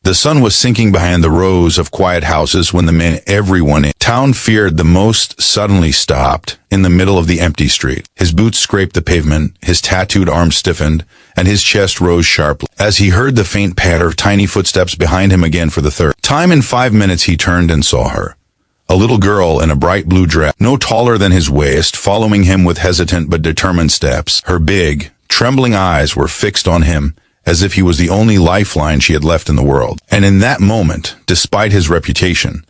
The sun was sinking behind the rows of quiet houses when the man everyone in town feared the most suddenly stopped in the middle of the empty street. His boots scraped the pavement, his tattooed arm stiffened, and his chest rose sharply as he heard the faint patter of tiny footsteps behind him again for the third time in 5 minutes. He turned and saw her. A little girl in a bright blue dress, no taller than his waist, following him with hesitant but determined steps. Her big, trembling eyes were fixed on him, as if he was the only lifeline she had left in the world. And in that moment, despite his reputation,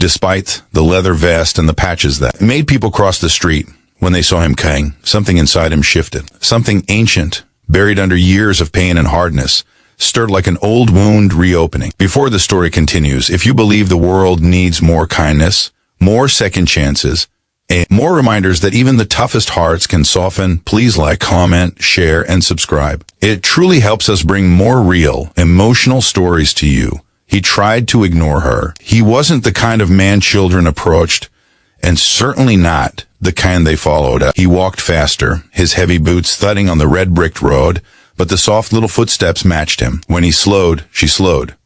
despite the leather vest and the patches that made people cross the street when they saw him coming, something inside him shifted. Something ancient, buried under years of pain and hardness, stirred like an old wound reopening. Before the story continues, if you believe the world needs more kindness, more second chances, and more reminders that even the toughest hearts can soften, please like, comment, share, and subscribe. It truly helps us bring more real, emotional stories to you. He tried to ignore her. He wasn't the kind of man children approached, and certainly not the kind they followed up. He walked faster, his heavy boots thudding on the red-bricked road, but the soft little footsteps matched him. When he slowed, she slowed.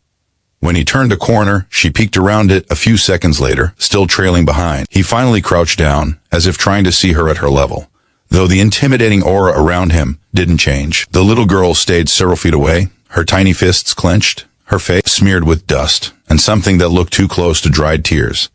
When he turned a corner, she peeked around it a few seconds later, still trailing behind. He finally crouched down, as if trying to see her at her level. Though the intimidating aura around him didn't change, the little girl stayed several feet away, her tiny fists clenched, her face smeared with dust, and something that looked too close to dried tears.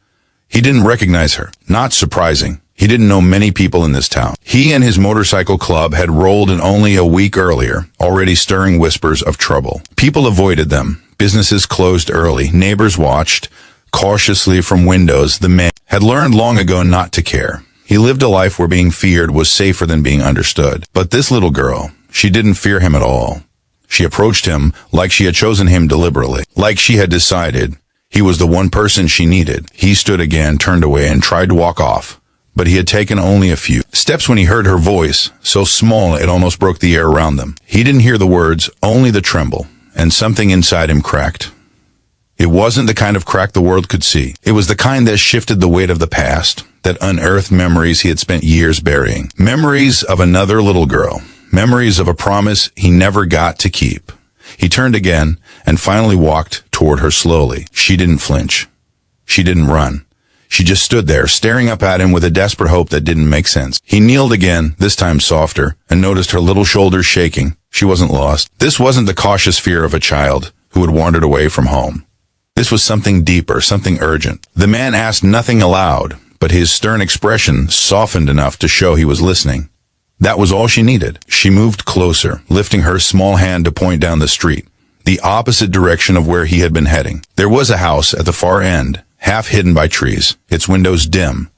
He didn't recognize her. Not surprising. He didn't know many people in this town. He and his motorcycle club had rolled in only a week earlier, already stirring whispers of trouble. People avoided them. Businesses closed early. Neighbors watched cautiously from windows. The man had learned long ago not to care. He lived a life where being feared was safer than being understood. But this little girl, she didn't fear him at all. She approached him like she had chosen him deliberately, like she had decided he was the one person she needed. He stood again, turned away, and tried to walk off. But he had taken only a few steps when he heard her voice, so small it almost broke the air around them. He didn't hear the words, only the tremble, and something inside him cracked. It wasn't the kind of crack the world could see. It was the kind that shifted the weight of the past, that unearthed memories he had spent years burying. Memories of another little girl. Memories of a promise he never got to keep. He turned again and finally walked toward her slowly. She didn't flinch. She didn't run. She just stood there, staring up at him with a desperate hope that didn't make sense. He kneeled again, this time softer, and noticed her little shoulders shaking. She wasn't lost. This wasn't the cautious fear of a child who had wandered away from home. This was something deeper, something urgent. The man asked nothing aloud, but his stern expression softened enough to show he was listening. That was all she needed. She moved closer, lifting her small hand to point down the street, the opposite direction of where he had been heading. There was a house at the far end, half hidden by trees, its windows dim.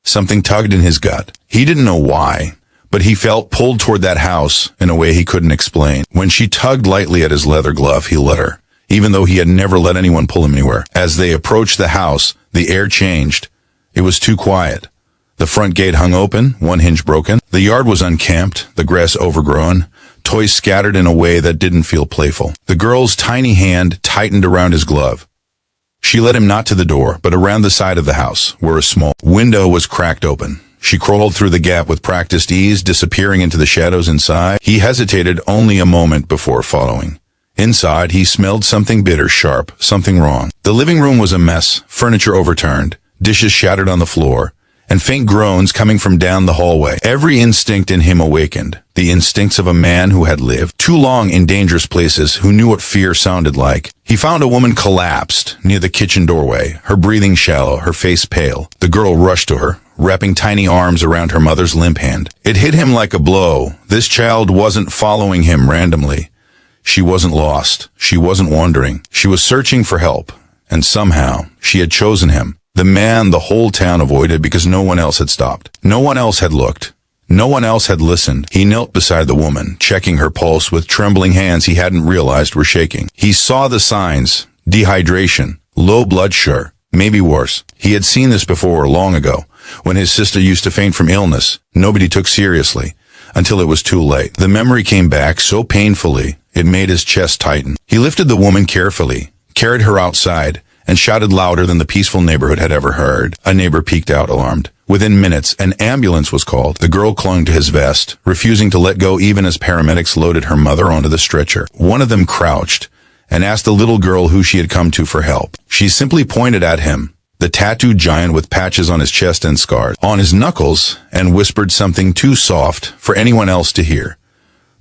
Something tugged in his gut. He didn't know why, but he felt pulled toward that house in a way he couldn't explain. When she tugged lightly at his leather glove, he let her, even though he had never let anyone pull him anywhere. As they approached the house, the air changed. It was too quiet. The front gate hung open, one hinge broken. The yard was unkempt, the grass overgrown, toys scattered in a way that didn't feel playful. The girl's tiny hand tightened around his glove. She led him not to the door, but around the side of the house, where a small window was cracked open. She crawled through the gap with practiced ease, disappearing into the shadows inside. He hesitated only a moment before following. Inside, he smelled something bitter, sharp, something wrong. The living room was a mess, furniture overturned, dishes shattered on the floor, and faint groans coming from down the hallway. Every instinct in him awakened, the instincts of a man who had lived too long in dangerous places, who knew what fear sounded like. He found a woman collapsed near the kitchen doorway, her breathing shallow, her face pale. The girl rushed to her, wrapping tiny arms around her mother's limp hand. It hit him like a blow. This child wasn't following him randomly. She wasn't lost. She wasn't wandering. She was searching for help, and somehow she had chosen him. The man the whole town avoided because no one else had stopped. No one else had looked. No one else had listened. He knelt beside the woman, checking her pulse with trembling hands he hadn't realized were shaking. He saw the signs: dehydration, low blood sugar, maybe worse. He had seen this before, long ago, when his sister used to faint from illness. Nobody took seriously, until it was too late. The memory came back so painfully, it made his chest tighten. He lifted the woman carefully, carried her outside, and shouted louder than the peaceful neighborhood had ever heard. A neighbor peeked out, alarmed. Within minutes, an ambulance was called. The girl clung to his vest, refusing to let go even as paramedics loaded her mother onto the stretcher. One of them crouched, and asked the little girl who she had come to for help. She simply pointed at him, the tattooed giant with patches on his chest and scars on his knuckles, and whispered something too soft for anyone else to hear.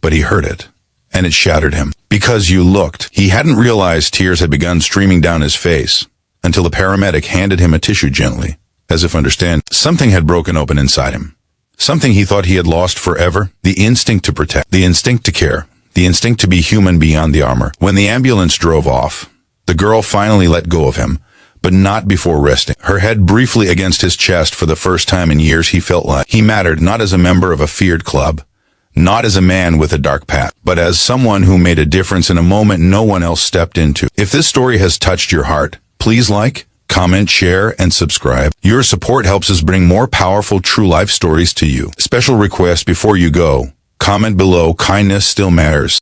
But he heard it, and it shattered him. Because you looked. He hadn't realized tears had begun streaming down his face until the paramedic handed him a tissue gently, as if understand. Something had broken open inside him. Something he thought he had lost forever. The instinct to protect, the instinct to care, the instinct to be human beyond the armor. When the ambulance drove off, the girl finally let go of him, but not before resting her head briefly against his chest. For the first time in years, he felt like he mattered, not as a member of a feared club, not as a man with a dark past, but as someone who made a difference in a moment no one else stepped into. If this story has touched your heart, please like, comment, share, and subscribe. Your support helps us bring more powerful true life stories to you. Special request before you go. Comment below, kindness still matters.